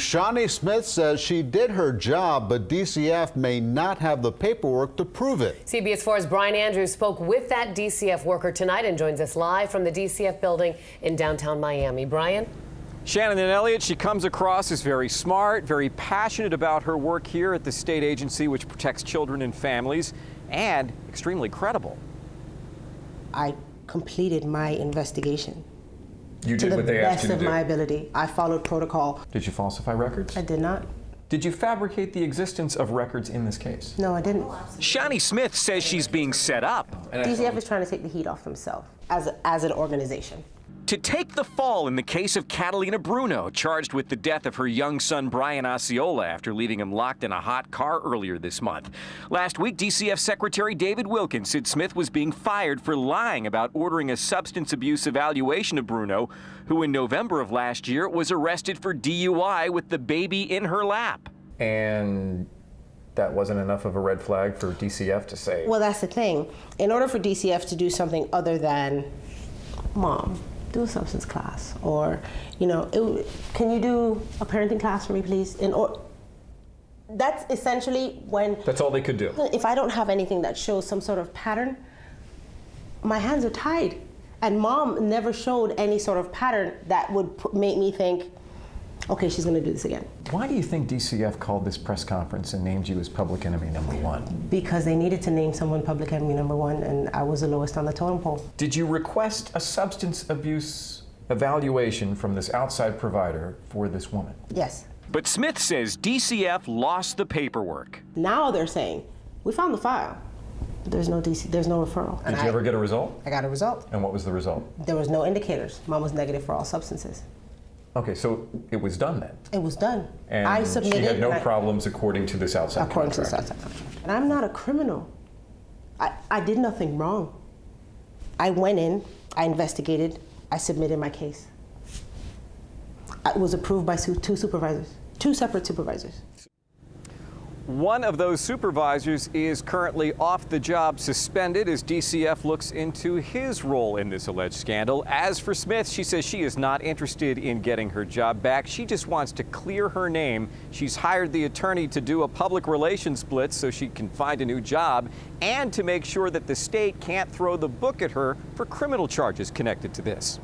Shawnee Smith says she did her job, but DCF may not have the paperwork to prove it. CBS 4's Brian Andrews spoke with that DCF worker tonight and joins us live from the DCF building in downtown Miami. Brian? Shannon and Elliott, she comes across as very smart, very passionate about her work here at the state agency which protects children and families, and extremely credible. I completed my investigation. You did what they asked you to do? To the best of my ability. I followed protocol. Did you falsify records? I did not. Did you fabricate the existence of records in this case? No, I didn't. Shawnee Smith says she's being set up. DCF is trying to take the heat off themselves as an organization. To take the fall in the case of Catalina Bruno, charged with the death of her young son Brian Osceola after leaving him locked in a hot car earlier this month. Last week, DCF Secretary David Wilkins said Smith was being fired for lying about ordering a substance abuse evaluation of Bruno, who in November of last year was arrested for DUI with the baby in her lap. And that wasn't enough of a red flag for DCF to say? Well, that's the thing. In order for DCF to do something other than, Mom, do a substance class, or, can you do a parenting class for me, please? That's essentially when... That's all they could do. If I don't have anything that shows some sort of pattern, my hands are tied. And Mom never showed any sort of pattern that would make me think, okay, she's gonna do this again. Why do you think DCF called this press conference and named you as public enemy #1? Because they needed to name someone public enemy #1, and I was the lowest on the totem pole. Did you request a substance abuse evaluation from this outside provider for this woman? Yes. But Smith says DCF lost the paperwork. Now they're saying, we found the file. There's no referral. Did you ever get a result? I got a result. And what was the result? There was no indicators. Mom was negative for all substances. Okay, so it was done then? It was done. And I submitted, she had no problems according to this outside contract? According to this outside contract. And I'm not a criminal. I did nothing wrong. I went in, I investigated, I submitted my case. It was approved by two separate supervisors. One of those supervisors is currently off the job, suspended, as DCF looks into his role in this alleged scandal. As for Smith, she says she is not interested in getting her job back. She just wants to clear her name. She's hired the attorney to do a public relations blitz so she can find a new job, and to make sure that the state can't throw the book at her for criminal charges connected to this.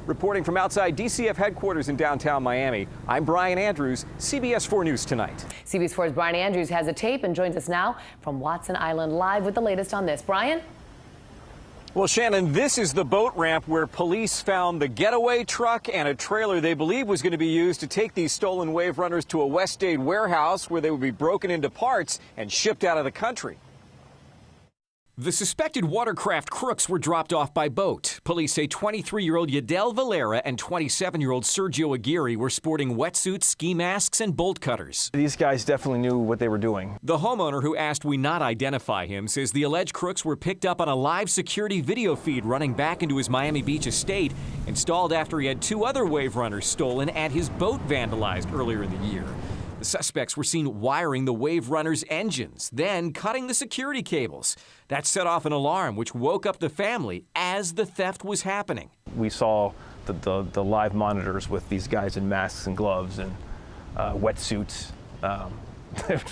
Reporting from outside DCF headquarters in downtown Miami, I'm Brian Andrews, CBS 4 News Tonight. CBS 4's Brian Andrews has a tape and joins us now from Watson Island live with the latest on this. Brian? Well, Shannon, this is the boat ramp where police found the getaway truck and a trailer they believe was going to be used to take these stolen wave runners to a West-Dade warehouse where they would be broken into parts and shipped out of the country. The suspected watercraft crooks were dropped off by boat. Police say 23-year-old Yadel Valera and 27-year-old Sergio Aguirre were sporting wetsuits, ski masks, and bolt cutters. These guys definitely knew what they were doing. The homeowner, who asked we not identify him, says the alleged crooks were picked up on a live security video feed running back into his Miami Beach estate, installed after he had 2 other wave runners stolen and his boat vandalized earlier in the year. The suspects were seen wiring the wave runners' engines, then cutting the security cables. That set off an alarm, which woke up the family as the theft was happening. We saw the live monitors with these guys in masks and gloves and wetsuits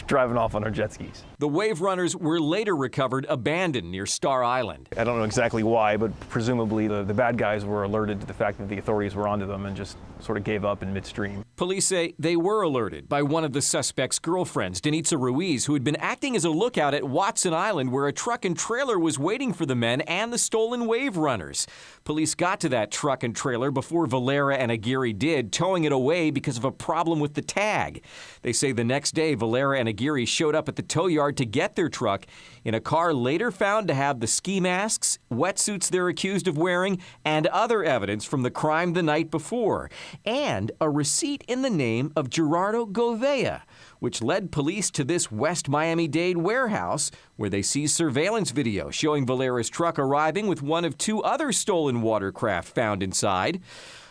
driving off on our jet skis. The wave runners were later recovered abandoned near Star Island. I don't know exactly why, but presumably the bad guys were alerted to the fact that the authorities were onto them and just sort of gave up in midstream. Police say they were alerted by one of the suspect's girlfriends, Denitza Ruiz, who had been acting as a lookout at Watson Island, where a truck and trailer was waiting for the men and the stolen wave runners. Police got to that truck and trailer before Valera and Aguirre did, towing it away because of a problem with the tag. They say the next day, Valera and Aguirre showed up at the tow yard to get their truck in a car later found to have the ski masks, wetsuits they're accused of wearing, and other evidence from the crime the night before, and a receipt in the name of Gerardo Gouveia, which led police to this West Miami-Dade warehouse where they see surveillance video showing Valera's truck arriving with one of 2 other stolen watercraft found inside.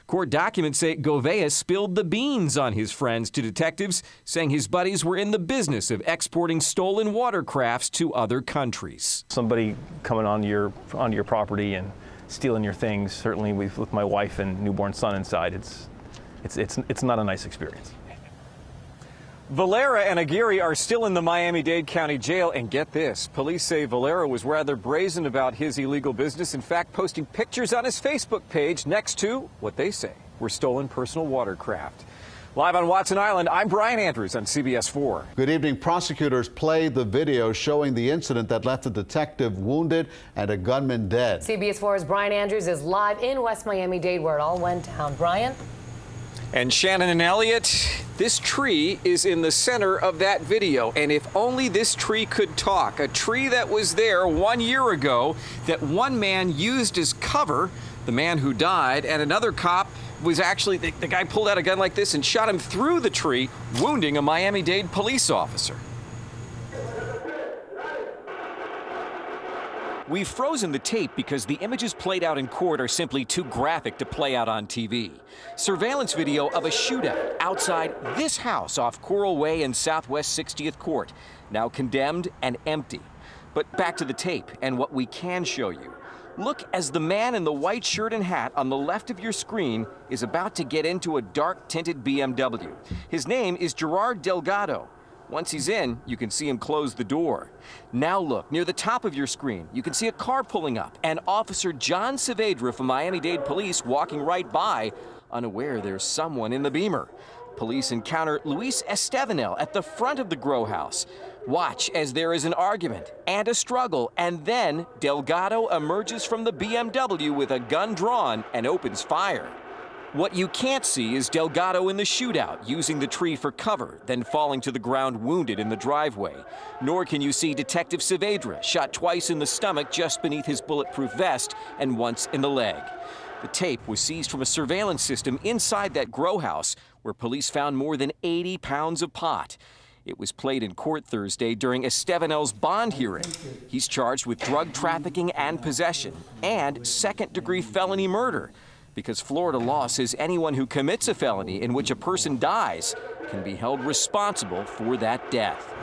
Court documents say Gouveia spilled the beans on his friends to detectives, saying his buddies were in the business of exporting stolen watercrafts to other countries. Somebody coming onto your property and stealing your things, certainly with my wife and newborn son inside, it's not a nice experience. Valera and Aguirre are still in the Miami-Dade County Jail, and get this, police say Valera was rather brazen about his illegal business, in fact posting pictures on his Facebook page next to what they say were stolen personal watercraft. Live on Watson Island, I'm Brian Andrews on CBS 4. Good evening. Prosecutors played the video showing the incident that left a detective wounded and a gunman dead. CBS 4's Brian Andrews is live in West Miami-Dade where it all went down. Brian? And Shannon and Elliot, this tree is in the center of that video. And if only this tree could talk. A tree that was there 1 year ago that one man used as cover, the man who died, and another cop was actually, the guy pulled out a gun like this and shot him through the tree, wounding a Miami-Dade police officer. We've frozen the tape because the images played out in court are simply too graphic to play out on TV. Surveillance video of a shootout outside this house off Coral Way in Southwest 60th Court, now condemned and empty. But back to the tape and what we can show you. Look as the man in the white shirt and hat on the left of your screen is about to get into a dark-tinted BMW. His name is Gerard Delgado. Once he's in, you can see him close the door. Now look, near the top of your screen, you can see a car pulling up and Officer John Saavedra from Miami-Dade Police walking right by, unaware there's someone in the Beamer. Police encounter Luis Estevanel at the front of the grow house. Watch as there is an argument and a struggle, and then Delgado emerges from the BMW with a gun drawn and opens fire. What you can't see is Delgado in the shootout, using the tree for cover, then falling to the ground wounded in the driveway. Nor can you see Detective Saavedra, shot twice in the stomach just beneath his bulletproof vest and once in the leg. The tape was seized from a surveillance system inside that grow house, where police found more than 80 pounds of pot. It was played in court Thursday during Estevanel's bond hearing. He's charged with drug trafficking and possession, and second-degree felony murder, because Florida law says anyone who commits a felony in which a person dies can be held responsible for that death.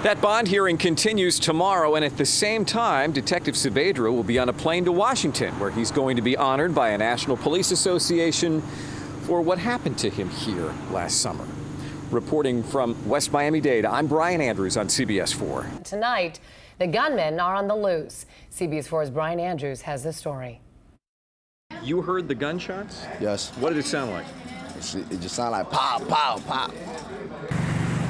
That bond hearing continues tomorrow, and at the same time, Detective Saavedra will be on a plane to Washington, where he's going to be honored by a National Police Association for what happened to him here last summer. Reporting from West Miami-Dade, I'm Brian Andrews on CBS 4. Tonight, the gunmen are on the loose. CBS 4's Brian Andrews has the story. You heard the gunshots? Yes. What did it sound like? It just sounded like pop, pop, pop.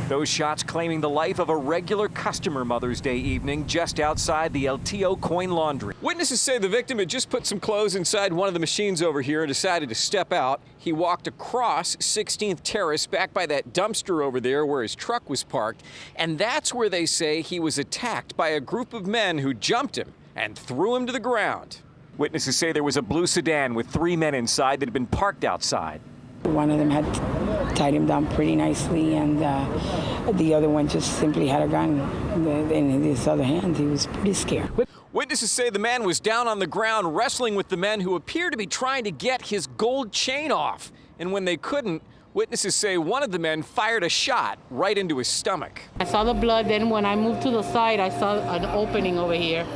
Those shots claiming the life of a regular customer Mother's Day evening just outside the El Tío Coin Laundry. Witnesses say the victim had just put some clothes inside one of the machines over here and decided to step out. He walked across 16th Terrace back by that dumpster over there where his truck was parked, and that's where they say he was attacked by a group of men who jumped him and threw him to the ground. Witnesses say there was a blue sedan with 3 men inside that had been parked outside. One of them had tied him down pretty nicely, and the other one just simply had a gun in his other hand. He was pretty scared. Witnesses say the man was down on the ground wrestling with the men who appear to be trying to get his gold chain off. And when they couldn't, witnesses say one of the men fired a shot right into his stomach. I saw the blood. Then when I moved to the side, I saw an opening over here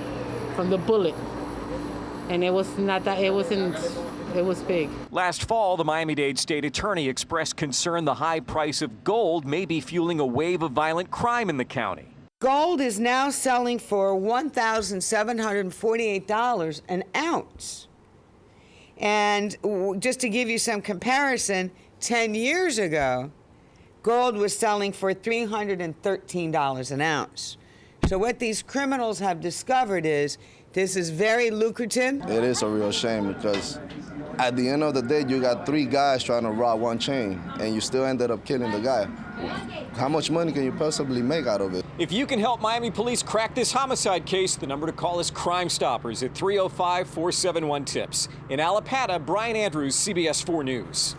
from the bullet. And it was not that, it was big. Last fall, the Miami-Dade state attorney expressed concern the high price of gold may be fueling a wave of violent crime in the county. Gold is now selling for $1,748 an ounce. And just to give you some comparison, 10 years ago, gold was selling for $313 an ounce. So what these criminals have discovered is this is very lucrative. It is a real shame because at the end of the day, you got 3 guys trying to rob one chain, and you still ended up killing the guy. How much money can you possibly make out of it? If you can help Miami police crack this homicide case, the number to call is Crime Stoppers at 305-471-TIPS. In Allapattah, Brian Andrews, CBS 4 News.